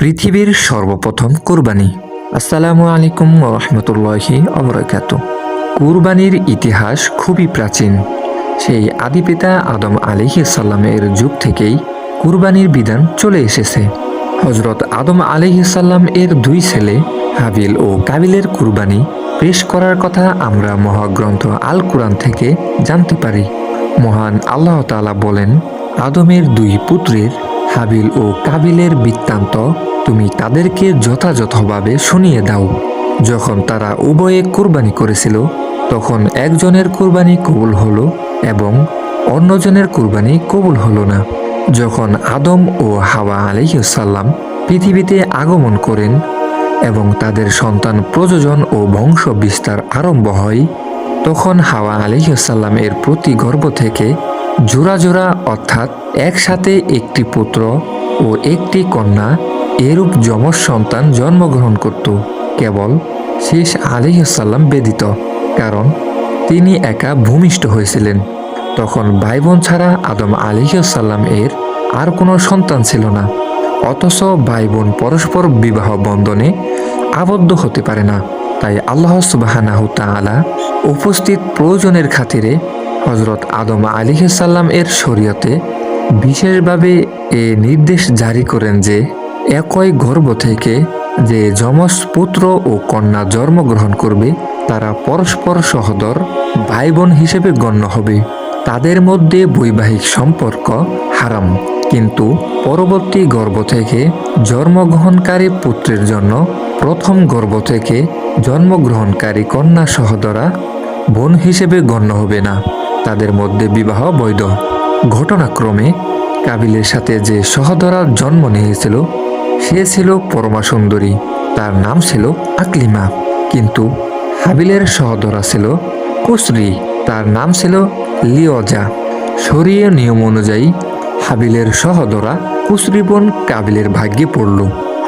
পৃথিবীর সর্বপ্রথম কুরবানি। আসসালামু আলাইকুম ওয়া রাহমাতুল্লাহি ওয়া বারাকাতুহু। কুরবানির ইতিহাস খুবই প্রাচীন। সেই আদিপিতা আদম আলাইহিস সালামের যুগ থেকেই কুরবানির বিধান চলে এসেছে। হযরত আদম আলাইহিস সালাম এর দুই ছেলে হাবিল ও কাবিলের কুরবানি পেশ করার কথা আমরা মহাগ্রন্থ আল কুরআন থেকে জানতে পারি। মহান আল্লাহ তাআলা বলেন, আদমের দুই পুত্রের হাবিল ও কাবিলের বৃত্তান্ত তুমি তাদেরকে যথাযথভাবে শুনিয়ে দাও। যখন তারা উভয়ে কুরবানি করেছিল, তখন একজনের কুরবানি কবুল হলো এবং অন্যজনের কুরবানি কবুল হলো না। যখন আদম ও হাওয়া আলাইহিস সালাম পৃথিবীতে আগমন করেন এবং তাদের সন্তান প্রযোজন ও বংশ বিস্তার আরম্ভ হয়, তখন হাওয়া আলাইহিস সালাম এর প্রতি গর্ভ থেকে জোড়া জোড়া অর্থাৎ একসাথে একটি পুত্র ও একটি কন্যা এরূপ যমজ সন্তান জন্মগ্রহণ করত। কেবল শেষ আলাইহিস সালাম ব্যতীত, কারণ তিনি একা ভূমিষ্ঠ হয়েছিলেন। তখন ভাই বোন ছাড়া আদম আলাইহিস সালাম এর আর কোনো সন্তান ছিল না। অথচ ভাই বোন পরস্পর বিবাহ বন্ধনে আবদ্ধ হতে পারে না। তাই আল্লাহ সুবহানাহু তাআলা উপস্থিত প্রয়োজনের খাতিরে হযরত আদম আলাইহিস সালাম এর শরীয়তে বিশেষভাবে এ নির্দেশ জারি করেন যে একই গর্ভ থেকে যে যমজ পুত্র ও কন্যা জন্মগ্রহণ করবে তারা পরস্পর সহোদর ভাই বোন হিসেবে গণ্য হবে। তাদের মধ্যে বৈবাহিক সম্পর্ক হারাম, কিন্তু পরবর্তী গর্ভ থেকে জন্মগ্রহণকারী পুত্রের জন্য প্রথম গর্ভ থেকে জন্মগ্রহণকারী কন্যা সহোদরা বোন হিসেবে গণ্য হবে না। তাদের মধ্যে বিবাহ বৈধ। ঘটনাক্রমে কাবিলের সাথে যে সহোদরা জন্ম নিয়েছিল সে ছিল পরমা সুন্দরী, তার নাম ছিল আকলিমা। কিন্তু হাবিলের সহোদরা ছিল কুসরি, তার নাম ছিল লিওজা। শরীয় নিয়ম অনুযায়ী হাবিলের সহোদরা কুসরি বোন কাবিলের ভাগ্যে পড়ল।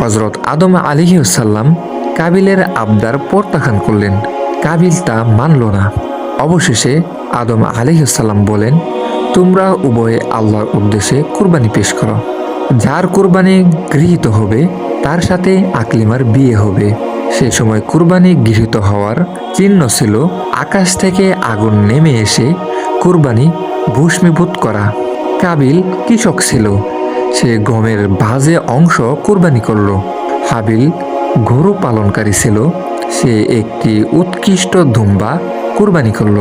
হযরত আদম আলাইহিস সালাম কাবিলের আবদার প্রত্যাখ্যান করলেন। কাবিল তা মানল না। অবশেষে আদম আলাইহিস সালাম বলেন, তোমরা উভয়ে আল্লাহর উদ্দেশ্যে কুরবানি পেশ করো। যার কুরবানি গৃহীত হবে তার সাথে আকলিমার বিয়ে হবে। সে সময় কুরবানি গৃহীত হওয়ার চিহ্ন ছিল আকাশ থেকে আগুন নেমে এসে কুরবানি ভস্মীভূত করা। কাবিল কৃষক ছিল, সে গমের বাজে অংশ কুরবানি করল। হাবিল গরু পালনকারী ছিল, সে একটি উৎকৃষ্ট দুম্বা কুরবানি করল।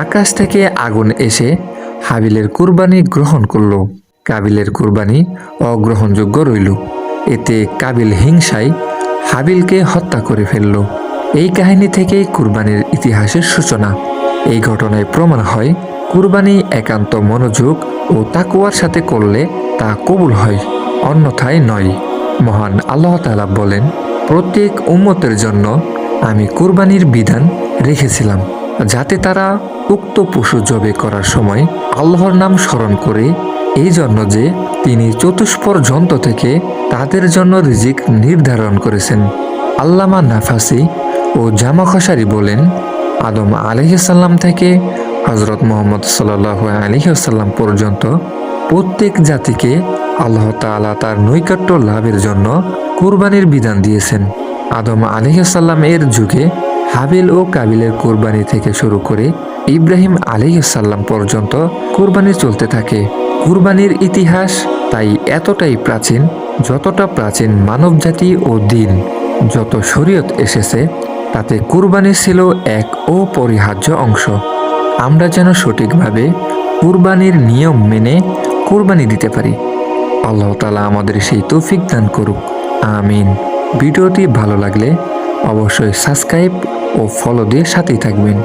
আকাশ থেকে আগুন এসে হাবিলের কুরবানি গ্রহণ করল। কাবিলের কুরবানি অগ্রহণযোগ্য রইল। এতে কাবিল হিংসায় হাবিলকে হত্যা করে ফেলল। এই কাহিনী থেকেই কুরবানির ইতিহাসের সূচনা। এই ঘটনায় প্রমাণ হয় কুরবানি একান্ত মনোযোগ ও তাকওয়ার সাথে করলে তা কবুল হয়, অন্যথায় নয়। মহান আল্লাহ তাআলা বলেন, প্রত্যেক উম্মতের জন্য আমি কুরবানির বিধান রেখেছিলাম, যাতে তারা উক্ত পশু জবে করার সময় আল্লাহর নাম স্মরণ করে, এই জন্য যে তিনি চতুষ্পর জন্তু থেকে তাদের জন্য রিজিক নির্ধারণ করেছেন। আল্লামা নাফাসি ও জামাখশারি বলেন, আদম আলাইহিস সালাম থেকে হযরত মুহাম্মদ সাল্লাল্লাহু আলাইহি ওয়াসাল্লাম পর্যন্ত প্রত্যেক জাতিকে আল্লাহ তাআলা তার নৈকট্য লাভের জন্য কুরবানির বিধান দিয়েছেন। আদম আলাইহিস সালাম এর যুগে হাবিল ও কাবিলের কুরবানি থেকে শুরু করে ইব্রাহিম আলাইহিস সালাম পর্যন্ত কুরবানি চলতে থাকে। কুরবানির ইতিহাস তাই এতটাই প্রাচীন যতটা প্রাচীন মানবজাতি ও দিন। যত শরীয়ত এসেছে তাতে কুরবানি ছিল এক অপরিহার্য অংশ। আমরা যেন সঠিকভাবে কুরবানির নিয়ম মেনে কুরবানি দিতে পারি। আল্লাহ তাআলা আমাদের সেই তৌফিক দান করুক, আমিন। ভিডিওটি ভালো লাগলে অবশ্যই সাবস্ক্রাইব ও ফলো দিয়ে সাথেই থাকবেন।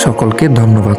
সকলকে ধন্যবাদ।